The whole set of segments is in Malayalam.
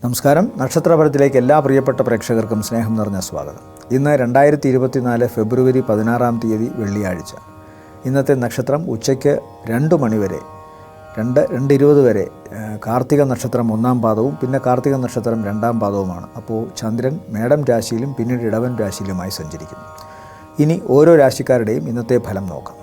നമസ്കാരം. നക്ഷത്രഫലത്തിലേക്ക് എല്ലാ പ്രിയപ്പെട്ട പ്രേക്ഷകർക്കും സ്നേഹം നിറഞ്ഞ സ്വാഗതം. ഇന്ന് 2024 ഫെബ്രുവരി 16 വെള്ളിയാഴ്ച. ഇന്നത്തെ നക്ഷത്രം ഉച്ചയ്ക്ക് 2 മണി വരെ 2:20 വരെ കാർത്തിക നക്ഷത്രം 1-ാം പാദവും പിന്നെ കാർത്തിക നക്ഷത്രം 2-ാം പാദവുമാണ്. അപ്പോൾ ചന്ദ്രൻ മേടം രാശിയിലും പിന്നീട് ഇടവൻ രാശിയിലുമായി സഞ്ചരിക്കുന്നു. ഇനി ഓരോ രാശിക്കാരുടെയും ഇന്നത്തെ ഫലം നോക്കാം.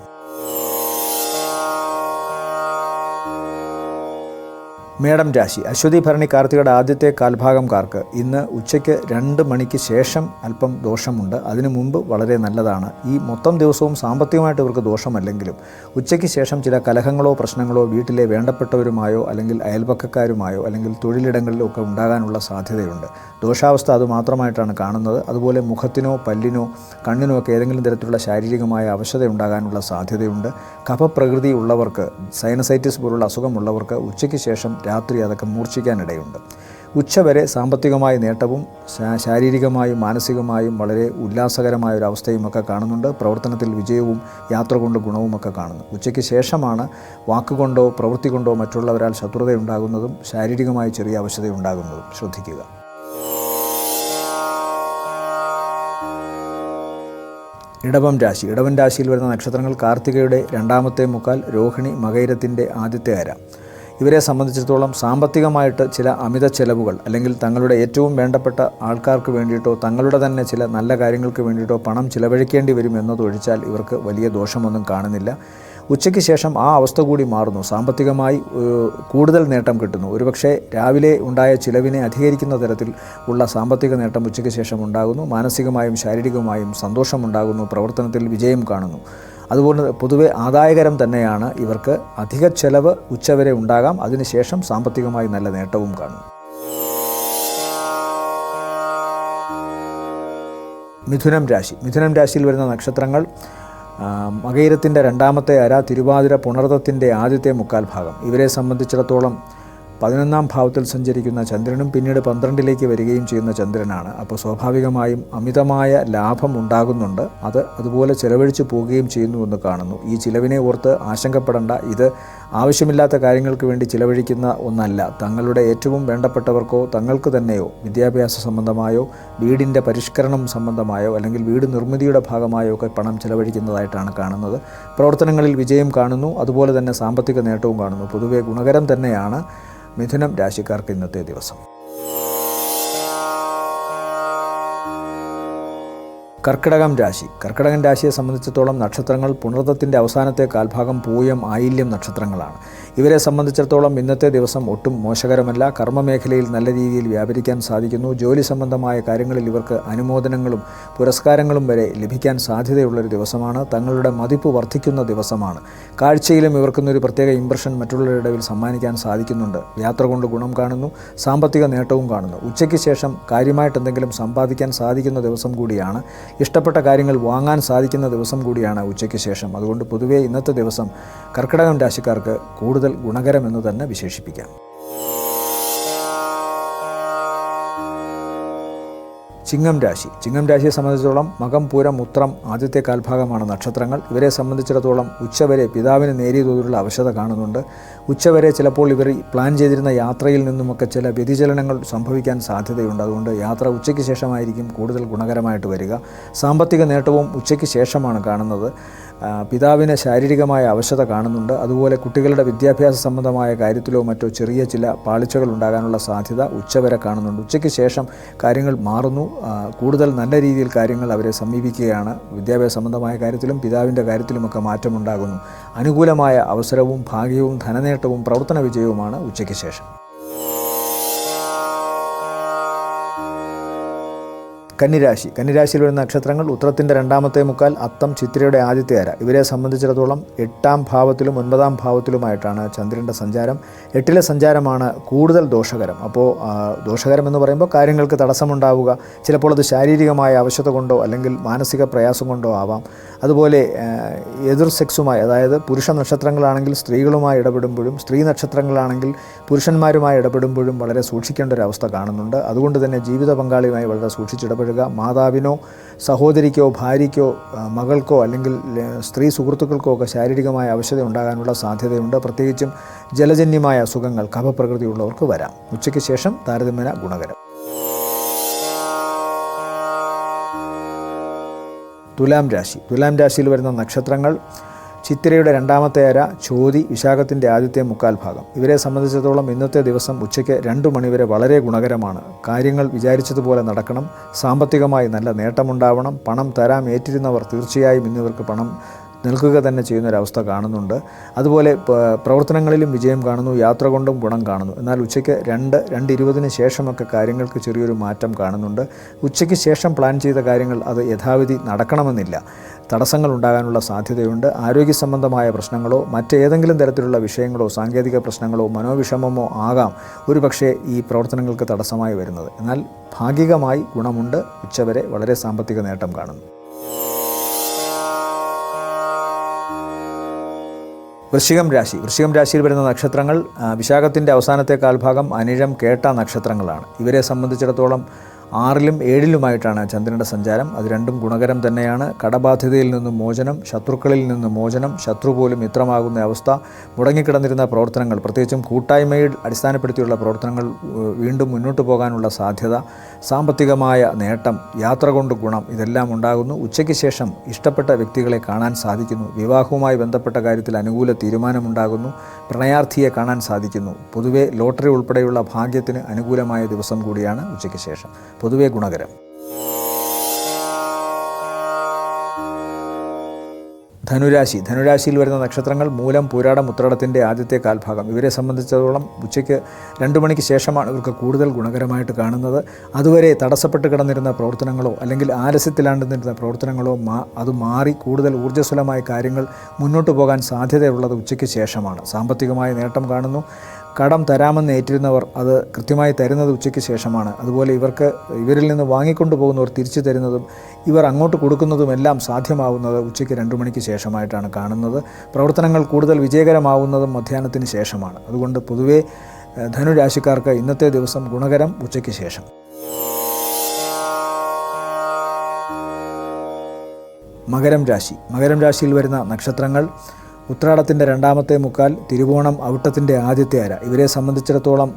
മേടം രാശി. അശ്വതി ഭരണി കാർത്തികയുടെ ആദ്യത്തെ കാൽഭാഗംകാർക്ക് ഇന്ന് ഉച്ചയ്ക്ക് 2 മണിക്ക് ശേഷം അല്പം ദോഷമുണ്ട്. അതിനു മുമ്പ് വളരെ നല്ലതാണ്. ഈ മൊത്തം ദിവസവും സാമ്പത്തികമായിട്ട് ഇവർക്ക് ദോഷമല്ലെങ്കിലും ഉച്ചയ്ക്ക് ശേഷം ചില കലഹങ്ങളോ പ്രശ്നങ്ങളോ വീട്ടിലെ വേണ്ടപ്പെട്ടവരുമായോ അല്ലെങ്കിൽ അയൽപക്കക്കാരുമായോ അല്ലെങ്കിൽ തൊഴിലിടങ്ങളിലോ ഒക്കെ ഉണ്ടാകാനുള്ള സാധ്യതയുണ്ട്. ദോഷാവസ്ഥ അതുമാത്രമായിട്ടാണ് കാണുന്നത്. അതുപോലെ മുഖത്തിനോ പല്ലിനോ കണ്ണിനോ ഒക്കെ ഏതെങ്കിലും തരത്തിലുള്ള ശാരീരികമായ അവശത ഉണ്ടാകാനുള്ള സാധ്യതയുണ്ട്. കഫപ്രകൃതി ഉള്ളവർക്ക്, സൈനസൈറ്റിസ് പോലുള്ള അസുഖമുള്ളവർക്ക് ഉച്ചയ്ക്ക് ശേഷം രാത്രി അതൊക്കെ മൂർച്ഛിക്കാനിടയുണ്ട്. ഉച്ചവരെ സാമ്പത്തികമായ നേട്ടവും ശാരീരികമായും മാനസികമായും വളരെ ഉല്ലാസകരമായ ഒരു അവസ്ഥയും ഒക്കെ കാണുന്നുണ്ട്. പ്രവർത്തനത്തിൽ വിജയവും യാത്ര കൊണ്ട് ഗുണവുമൊക്കെ കാണുന്നു. ഉച്ചയ്ക്ക് ശേഷമാണ് വാക്കുകൊണ്ടോ പ്രവൃത്തി കൊണ്ടോ മറ്റുള്ളവരാൽ ശത്രുതയുണ്ടാകുന്നതും ശാരീരികമായി ചെറിയ അവശതയുണ്ടാകുന്നതും. ശ്രദ്ധിക്കുക. ഇടവം രാശി. ഇടവൻ രാശിയിൽ വരുന്ന നക്ഷത്രങ്ങൾ കാർത്തികയുടെ 2-ാമത്തെ മുക്കാൽ, രോഹിണി മകയിരത്തിൻ്റെ ആദ്യത്തെ അര. ഇവരെ സംബന്ധിച്ചിടത്തോളം സാമ്പത്തികമായിട്ട് ചില അമിത ചെലവുകൾ അല്ലെങ്കിൽ തങ്ങളുടെ ഏറ്റവും വേണ്ടപ്പെട്ട ആൾക്കാർക്ക് വേണ്ടിയിട്ടോ തങ്ങളുടെ തന്നെ ചില നല്ല കാര്യങ്ങൾക്ക് വേണ്ടിയിട്ടോ പണം ചിലവഴിക്കേണ്ടി വരും എന്നതൊഴിച്ചാൽ ഇവർക്ക് വലിയ ദോഷമൊന്നും കാണുന്നില്ല. ഉച്ചയ്ക്ക് ശേഷം ആ അവസ്ഥ കൂടി മാറുന്നു. സാമ്പത്തികമായി കൂടുതൽ നേട്ടം കിട്ടുന്നു. ഒരുപക്ഷെ രാവിലെ ഉണ്ടായ ചിലവിനെ അധികരിക്കുന്ന തരത്തിൽ ഉള്ള സാമ്പത്തിക നേട്ടം ഉച്ചയ്ക്ക് ശേഷം ഉണ്ടാകുന്നു. മാനസികമായും ശാരീരികമായും സന്തോഷമുണ്ടാകുന്നു. പ്രവർത്തനത്തിൽ വിജയം കാണുന്നു. അതുപോലെ പൊതുവെ ആദായകരം തന്നെയാണ് ഇവർക്ക്. അധിക ചെലവ് ഉച്ചവരെ ഉണ്ടാകാം. അതിനുശേഷം സാമ്പത്തികമായി നല്ല നേട്ടവും കാണും. മിഥുനം രാശി. മിഥുനം രാശിയിൽ വരുന്ന നക്ഷത്രങ്ങൾ മകയിരത്തിൻ്റെ 2-ാമത്തെ അര, തിരുവാതിര പുണർതത്തിൻ്റെ ആദ്യത്തെ മുക്കാൽ ഭാഗം. ഇവരെ സംബന്ധിച്ചിടത്തോളം 11-ാം ഭാവത്തിൽ സഞ്ചരിക്കുന്ന ചന്ദ്രനും പിന്നീട് 12-ലേക്ക് വരികയും ചെയ്യുന്ന ചന്ദ്രനാണ്. അപ്പോൾ സ്വാഭാവികമായും അമിതമായ ലാഭം ഉണ്ടാകുന്നുണ്ട്. അതുപോലെ ചിലവഴിച്ച് പോവുകയും ചെയ്യുന്നുവെന്ന് കാണുന്നു. ഈ ചിലവിനെ ഓർത്ത് ആശങ്കപ്പെടേണ്ട. ഇത് ആവശ്യമില്ലാത്ത കാര്യങ്ങൾക്ക് വേണ്ടി ചിലവഴിക്കുന്ന ഒന്നല്ല. തങ്ങളുടെ ഏറ്റവും വേണ്ടപ്പെട്ടവർക്കോ തങ്ങൾക്ക് തന്നെയോ വിദ്യാഭ്യാസ സംബന്ധമായോ വീടിൻ്റെ പരിഷ്കരണം സംബന്ധമായോ അല്ലെങ്കിൽ വീട് നിർമ്മിതിയുടെ ഭാഗമായോ ഒക്കെ പണം ചിലവഴിക്കുന്നതായിട്ടാണ് കാണുന്നത്. പ്രവർത്തനങ്ങളിൽ വിജയം കാണുന്നു. അതുപോലെ തന്നെ സാമ്പത്തിക നേട്ടവും കാണുന്നു. പൊതുവെ ഗുണകരം തന്നെയാണ് മിഥുനം രാശിക്കാർക്ക് ഇന്നത്തെ ദിവസം. കർക്കിടകം രാശി. കർക്കിടകം രാശിയെ സംബന്ധിച്ചിടത്തോളം നക്ഷത്രങ്ങൾ പുണർതത്തിൻ്റെ അവസാനത്തെ കാൽഭാഗം, പൂയം, ആയില്യം നക്ഷത്രങ്ങളാണ്. ഇവരെ സംബന്ധിച്ചിടത്തോളം ഇന്നത്തെ ദിവസം ഒട്ടും മോശകരമല്ല. കർമ്മമേഖലയിൽ നല്ല രീതിയിൽ വ്യാപരിക്കാൻ സാധിക്കുന്നു. ജോലി സംബന്ധമായ കാര്യങ്ങളിൽ ഇവർക്ക് അനുമോദനങ്ങളും പുരസ്കാരങ്ങളും വരെ ലഭിക്കാൻ സാധ്യതയുള്ളൊരു ദിവസമാണ്. തങ്ങളുടെ മതിപ്പ് വർദ്ധിക്കുന്ന ദിവസമാണ്. കാഴ്ചയിലും ഇവർക്കൊന്നൊരു പ്രത്യേക ഇംപ്രഷൻ മറ്റുള്ളവരുടെ ഇടയിൽ സമ്മാനിക്കാൻ സാധിക്കുന്നുണ്ട്. യാത്ര കൊണ്ട് ഗുണം കാണുന്നു. സാമ്പത്തിക നേട്ടവും കാണുന്നു. ഉച്ചയ്ക്ക് ശേഷം കാര്യമായിട്ട് എന്തെങ്കിലും സമ്പാദിക്കാൻ സാധിക്കുന്ന ദിവസം കൂടിയാണ്. ഇഷ്ടപ്പെട്ട കാര്യങ്ങൾ വാങ്ങാൻ സാധിക്കുന്ന ദിവസം കൂടിയാണ് ഉച്ചയ്ക്ക് ശേഷം. അതുകൊണ്ട് പൊതുവേ ഇന്നത്തെ ദിവസം കർക്കിടകം രാശിക്കാർക്ക് കൂടുതൽ ഗുണകരമെന്ന് തന്നെ വിശേഷിപ്പിക്കാം. ചിങ്ങം രാശി. ചിങ്ങം രാശിയെ സംബന്ധിച്ചിടത്തോളം മകം, പൂരം, ഉത്രം ആദ്യത്തെ കാൽഭാഗമാണ് നക്ഷത്രങ്ങൾ. ഇവരെ സംബന്ധിച്ചിടത്തോളം ഉച്ചവരെ പിതാവിന് നേരിയ തോതിലുള്ള അവശത കാണുന്നുണ്ട്. ഉച്ചവരെ ചിലപ്പോൾ ഇവർ പ്ലാൻ ചെയ്തിരുന്ന യാത്രയിൽ നിന്നുമൊക്കെ ചില വ്യതിചലനങ്ങൾ സംഭവിക്കാൻ സാധ്യതയുണ്ട്. അതുകൊണ്ട് യാത്ര ഉച്ചയ്ക്ക് ശേഷമായിരിക്കും കൂടുതൽ ഗുണകരമായിട്ട് വരിക. സാമ്പത്തിക നേട്ടവും ഉച്ചയ്ക്ക് ശേഷമാണ് കാണുന്നത്. പിതാവിന് ശാരീരികമായ അവശത കാണുന്നുണ്ട്. അതുപോലെ കുട്ടികളുടെ വിദ്യാഭ്യാസ സംബന്ധമായ കാര്യത്തിലോ മറ്റോ ചെറിയ ചില പാളിച്ചകൾ ഉണ്ടാകാനുള്ള സാധ്യത ഉച്ചവരെ കാണുന്നുണ്ട്. ഉച്ചയ്ക്ക് ശേഷം കാര്യങ്ങൾ മാറുന്നു. കൂടുതൽ നല്ല രീതിയിൽ കാര്യങ്ങൾ അവരെ സമീപിക്കുകയാണ്. വിദ്യാഭ്യാസ സംബന്ധമായ കാര്യത്തിലും പിതാവിൻ്റെ കാര്യത്തിലുമൊക്കെ മാറ്റമുണ്ടാകുന്നു. അനുകൂലമായ അവസരവും ഭാഗ്യവും ധനനേട്ടവും പ്രവർത്തന വിജയവുമാണ് ഉച്ചയ്ക്ക് ശേഷം. കന്നിരാശി. കന്നിരാശിയിൽ വരുന്ന നക്ഷത്രങ്ങൾ ഉത്രത്തിൻ്റെ 2-ാമത്തെ മുക്കാൽ, അത്തം, ചിത്തിരയുടെ ആദ്യത്തെ അര. ഇവരെ സംബന്ധിച്ചിടത്തോളം 8-ാം ഭാവത്തിലും 9-ാം ഭാവത്തിലുമായിട്ടാണ് ചന്ദ്രൻ്റെ സഞ്ചാരം. 8-ലെ സഞ്ചാരമാണ് കൂടുതൽ ദോഷകരം. അപ്പോൾ ദോഷകരം എന്ന് പറയുമ്പോൾ കാര്യങ്ങൾക്ക് തടസ്സമുണ്ടാവുക. ചിലപ്പോൾ അത് ശാരീരികമായ അവശത കൊണ്ടോ അല്ലെങ്കിൽ മാനസിക പ്രയാസം കൊണ്ടോ ആവാം. അതുപോലെ എതിർ സെക്സുമായി, അതായത് പുരുഷ നക്ഷത്രങ്ങളാണെങ്കിൽ സ്ത്രീകളുമായി ഇടപെടുമ്പോഴും സ്ത്രീ നക്ഷത്രങ്ങളാണെങ്കിൽ പുരുഷന്മാരുമായി ഇടപെടുമ്പോഴും വളരെ സൂക്ഷിക്കേണ്ട ഒരു അവസ്ഥ കാണുന്നുണ്ട്. അതുകൊണ്ട് തന്നെ ജീവിത പങ്കാളിയുമായി വളരെ സൂക്ഷിച്ചിടപെടുക. ഇടപഴകുക. മാതാവിനോ സഹോദരിക്കോ ഭാര്യയ്ക്കോ മകൾക്കോ അല്ലെങ്കിൽ സ്ത്രീ സുഹൃത്തുക്കൾക്കോ ഒക്കെ ശാരീരികമായ അവശത ഉണ്ടാകാനുള്ള സാധ്യതയുണ്ട്. പ്രത്യേകിച്ചും ജലജന്യമായ അസുഖങ്ങൾ കഫപ്രകൃതിയുള്ളവർക്ക് വരാം. ഉച്ചയ്ക്ക് ശേഷം താരതമ്യേന ഗുണകരം. തുലാം രാശിയിൽ വരുന്ന നക്ഷത്രങ്ങൾ ചിത്തിരയുടെ രണ്ടാമത്തെ അര, ചോതി, വിശാഖത്തിൻ്റെ ആദ്യത്തെ മുക്കാൽ ഭാഗം. ഇവരെ സംബന്ധിച്ചിടത്തോളം ഇന്നത്തെ ദിവസം ഉച്ചയ്ക്ക് 2 മണിവരെ വളരെ ഗുണകരമാണ്. കാര്യങ്ങൾ വിചാരിച്ചതുപോലെ നടക്കണം. സാമ്പത്തികമായി നല്ല നേട്ടമുണ്ടാവണം. പണം തരാൻ ഏറ്റിരുന്നവർ തീർച്ചയായും ഇന്നിവർക്ക് പണം നിൽക്കുക തന്നെ ചെയ്യുന്നൊരവസ്ഥ കാണുന്നുണ്ട്. അതുപോലെ പ്രവർത്തനങ്ങളിലും വിജയം കാണുന്നു. യാത്ര കൊണ്ടും ഗുണം കാണുന്നു. എന്നാൽ ഉച്ചയ്ക്ക് 2:20 ശേഷമൊക്കെ കാര്യങ്ങൾക്ക് ചെറിയൊരു മാറ്റം കാണുന്നുണ്ട്. ഉച്ചയ്ക്ക് ശേഷം പ്ലാൻ ചെയ്ത കാര്യങ്ങൾ അത് യഥാവിധി നടക്കണമെന്നില്ല. തടസ്സങ്ങൾ ഉണ്ടാകാനുള്ള സാധ്യതയുണ്ട്. ആരോഗ്യ സംബന്ധമായ പ്രശ്നങ്ങളോ മറ്റേതെങ്കിലും തരത്തിലുള്ള വിഷയങ്ങളോ സാങ്കേതിക പ്രശ്നങ്ങളോ മനോവിഷമമോ ആകാം ഒരു പക്ഷേ ഈ പ്രവർത്തനങ്ങൾക്ക് തടസ്സമായി വരുന്നത്. എന്നാൽ ഭാഗികമായി ഗുണമുണ്ട്. ഉച്ചവരെ വളരെ സാമ്പത്തിക നേട്ടം കാണുന്നു. വൃശ്ചികം രാശിയിൽ വരുന്ന നക്ഷത്രങ്ങൾ വിശാഖത്തിൻ്റെ അവസാനത്തെ കാൽഭാഗം, അനിഴം, കേട്ട നക്ഷത്രങ്ങളാണ്. ഇവരെ സംബന്ധിച്ചിടത്തോളം 6ലും 7ലുമായിട്ടാണ് ചന്ദ്രൻ്റെ സഞ്ചാരം. അത് രണ്ടും ഗുണകരം തന്നെയാണ്. കടബാധ്യതയിൽ നിന്നും മോചനം, ശത്രുക്കളിൽ നിന്നും മോചനം, ശത്രു പോലും മിത്രമാകുന്ന അവസ്ഥ, മുടങ്ങിക്കിടന്നിരുന്ന പ്രവർത്തനങ്ങൾ പ്രത്യേകിച്ചും കൂട്ടായ്മയിൽ അടിസ്ഥാനപ്പെടുത്തിയുള്ള പ്രവർത്തനങ്ങൾ വീണ്ടും മുന്നോട്ട് പോകാനുള്ള സാധ്യത, സാമ്പത്തികമായ നേട്ടം, യാത്ര കൊണ്ട് ഗുണം, ഇതെല്ലാം ഉണ്ടാകുന്നു. ഉച്ചയ്ക്ക് ശേഷം ഇഷ്ടപ്പെട്ട വ്യക്തികളെ കാണാൻ സാധിക്കുന്നു. വിവാഹവുമായി ബന്ധപ്പെട്ട കാര്യത്തിൽ അനുകൂല തീരുമാനമുണ്ടാകുന്നു. പ്രണയാർത്ഥിയെ കാണാൻ സാധിക്കുന്നു. പൊതുവെ ലോട്ടറി ഉൾപ്പെടെയുള്ള ഭാഗ്യത്തിന് അനുകൂലമായ ദിവസം കൂടിയാണ് ഉച്ചയ്ക്ക് ശേഷം. പൊതുവെ ഗുണകരം. ധനുരാശിയിൽ വരുന്ന നക്ഷത്രങ്ങൾ മൂലം, പൂരാടം, ഉത്രടത്തിൻ്റെ ആദ്യത്തെ കാൽഭാഗം. ഇവരെ സംബന്ധിച്ചിടത്തോളം ഉച്ചയ്ക്ക് 2 മണിക്ക് ശേഷമാണ് ഇവർക്ക് കൂടുതൽ ഗുണകരമായിട്ട് കാണുന്നത്. അതുവരെ തടസ്സപ്പെട്ട് കിടന്നിരുന്ന പ്രവർത്തനങ്ങളോ അല്ലെങ്കിൽ ആലസ്യത്തിലാണ്ടിരുന്ന പ്രവർത്തനങ്ങളോ അത് മാറി കൂടുതൽ ഊർജ്ജസ്വലമായ കാര്യങ്ങൾ മുന്നോട്ട് പോകാൻ സാധ്യതയുള്ളത് ഉച്ചയ്ക്ക് ശേഷമാണ്. സാമ്പത്തികമായ നേട്ടം കാണുന്നു. കടം തരാമെന്ന് ഏറ്റിരുന്നവർ അത് കൃത്യമായി തരുന്നത് ഉച്ചയ്ക്ക് ശേഷമാണ്. അതുപോലെ ഇവരിൽ നിന്ന് വാങ്ങിക്കൊണ്ടു പോകുന്നവർ തിരിച്ചു തരുന്നതും ഇവർ അങ്ങോട്ട് കൊടുക്കുന്നതുമെല്ലാം സാധ്യമാവുന്നത് ഉച്ചയ്ക്ക് 2 മണിക്ക് ശേഷമായിട്ടാണ് കാണുന്നത്. പ്രവർത്തനങ്ങൾ കൂടുതൽ വിജയകരമാവുന്നതും മധ്യാഹ്നത്തിന് ശേഷമാണ്. അതുകൊണ്ട് പൊതുവേ ധനുരാശിക്കാർക്ക് ഇന്നത്തെ ദിവസം ഗുണകരം ഉച്ചയ്ക്ക് ശേഷം. മകരം രാശിയിൽ വരുന്ന നക്ഷത്രങ്ങൾ ഉത്രാടത്തിൻ്റെ രണ്ടാമത്തെ മുക്കാൽ, തിരുവോണം, അവിട്ടത്തിൻ്റെ ആദ്യത്തെ അര. ഇവരെ സംബന്ധിച്ചിടത്തോളം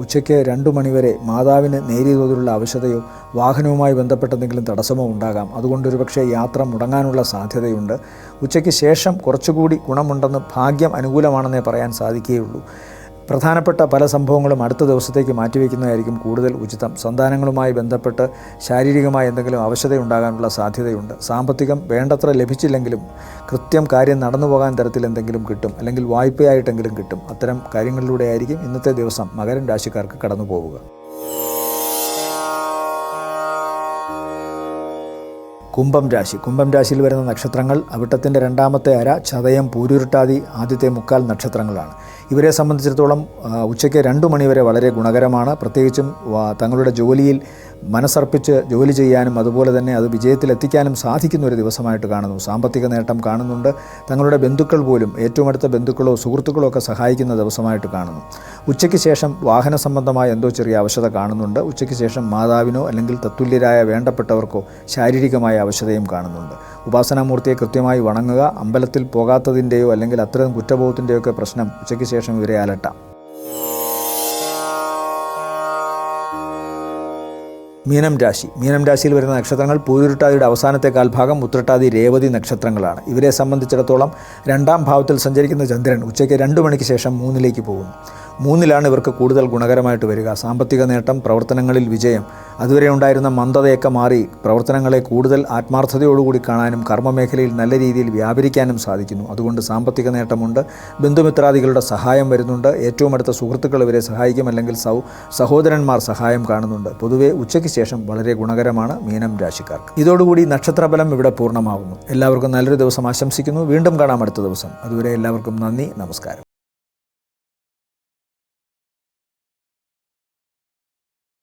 ഉച്ചയ്ക്ക് 2 മണിവരെ മാതാവിന് നേരിയ തോതിലുള്ള അവശതയോ വാഹനവുമായി ബന്ധപ്പെട്ട എന്തെങ്കിലും തടസ്സമോ ഉണ്ടാകാം. അതുകൊണ്ടൊരു പക്ഷേ യാത്ര മുടങ്ങാനുള്ള സാധ്യതയുണ്ട്. ഉച്ചയ്ക്ക് ശേഷം കുറച്ചുകൂടി ഗുണമുണ്ടെന്ന്, ഭാഗ്യം അനുകൂലമാണെന്നേ പറയാൻ സാധിക്കുകയുള്ളൂ. പ്രധാനപ്പെട്ട പല സംഭവങ്ങളും അടുത്ത ദിവസത്തേക്ക് മാറ്റിവെക്കുന്നതായിരിക്കും കൂടുതൽ ഉചിതം. സന്താനങ്ങളുമായി ബന്ധപ്പെട്ട് ശാരീരികമായി എന്തെങ്കിലും അവശതയുണ്ടാകാനുള്ള സാധ്യതയുണ്ട്. സാമ്പത്തികം വേണ്ടത്ര ലഭിച്ചില്ലെങ്കിലും കൃത്യം കാര്യം നടന്നു പോകാൻ തരത്തിൽ എന്തെങ്കിലും കിട്ടും, അല്ലെങ്കിൽ വായ്പയായിട്ടെങ്കിലും കിട്ടും. അത്തരം കാര്യങ്ങളിലൂടെ ആയിരിക്കും ഇന്നത്തെ ദിവസം മകരം രാശിക്കാർക്ക് കടന്നു പോവുക. കുംഭം രാശിയിൽ വരുന്ന നക്ഷത്രങ്ങൾ അവിട്ടത്തിൻ്റെ രണ്ടാമത്തെ അര, ചതയം, പൂരുരുട്ടാതി ആദ്യത്തെ മുക്കാൽ നക്ഷത്രങ്ങളാണ്. ഇവരെ സംബന്ധിച്ചിടത്തോളം ഉച്ചയ്ക്ക് 2 മണിവരെ വളരെ ഗുണകരമാണ്. പ്രത്യേകിച്ചും തങ്ങളുടെ ജോലിയിൽ മനസ്സർപ്പിച്ച് ജോലി ചെയ്യാനും അതുപോലെ തന്നെ അത് വിജയത്തിലെത്തിക്കാനും സാധിക്കുന്ന ഒരു ദിവസമായിട്ട് കാണുന്നു. സാമ്പത്തിക നേട്ടം കാണുന്നുണ്ട്. തങ്ങളുടെ ബന്ധുക്കൾ പോലും, ഏറ്റവും അടുത്ത ബന്ധുക്കളോ സുഹൃത്തുക്കളോ ഒക്കെ സഹായിക്കുന്ന ദിവസമായിട്ട് കാണുന്നു. ഉച്ചയ്ക്ക് ശേഷം വാഹന സംബന്ധമായ എന്തോ ചെറിയ അവശത കാണുന്നുണ്ട്. ഉച്ചയ്ക്ക് ശേഷം മാതാവിനോ അല്ലെങ്കിൽ തത്തുല്യരായ വേണ്ടപ്പെട്ടവർക്കോ ശാരീരികമായ അവശതയും കാണുന്നുണ്ട്. ഉപാസനാമൂർത്തിയെ കൃത്യമായി വണങ്ങുക. അമ്പലത്തിൽ പോകാത്തതിൻ്റെയോ അല്ലെങ്കിൽ അത്തരം കുറ്റബോധത്തിൻ്റെയോ ഒക്കെ പ്രശ്നം ഉച്ചയ്ക്ക് ശേഷം ഇവരെ അലട്ടാം. മീനം രാശിയിൽ വരുന്ന നക്ഷത്രങ്ങൾ പൂരുരുട്ടാതിയുടെ അവസാനത്തെ കാൽഭാഗം, ഉത്രട്ടാതി, രേവതി നക്ഷത്രങ്ങളാണ്. ഇവരെ സംബന്ധിച്ചിടത്തോളം 2ാം ഭാവത്തിൽ സഞ്ചരിക്കുന്ന ചന്ദ്രൻ ഉച്ചയ്ക്ക് 2 മണിക്ക് ശേഷം 3ലേക്ക് പോകുന്നു. 3ലാണ് ഇവർക്ക് കൂടുതൽ ഗുണകരമായിട്ട് വരിക. സാമ്പത്തിക നേട്ടം, പ്രവർത്തനങ്ങളിൽ വിജയം, അതുവരെ ഉണ്ടായിരുന്ന മന്ദതയൊക്കെ മാറി പ്രവർത്തനങ്ങളെ കൂടുതൽ ആത്മാർത്ഥതയോടുകൂടി കാണാനും കർമ്മമേഖലയിൽ നല്ല രീതിയിൽ വ്യാപരിക്കാനും സാധിക്കുന്നു. അതുകൊണ്ട് സാമ്പത്തിക നേട്ടമുണ്ട്. ബന്ധുമിത്രാദികളുടെ സഹായം വരുന്നുണ്ട്. ഏറ്റവും അടുത്ത സുഹൃത്തുക്കൾ ഇവരെ സഹായിക്കും, അല്ലെങ്കിൽ സഹോദരന്മാർ സഹായം കാണുന്നുണ്ട്. പൊതുവെ ഉച്ചയ്ക്ക് ശേഷം വളരെ ഗുണകരമാണ് മീനം രാശിക്കാർക്ക്. ഇതോടുകൂടി നക്ഷത്രഫലം ഇവിടെ പൂർണ്ണമാകുന്നു. എല്ലാവർക്കും നല്ലൊരു ദിവസം ആശംസിക്കുന്നു. വീണ്ടും കാണാം അടുത്ത ദിവസം. അതുവരെ എല്ലാവർക്കും നന്ദി, നമസ്കാരം.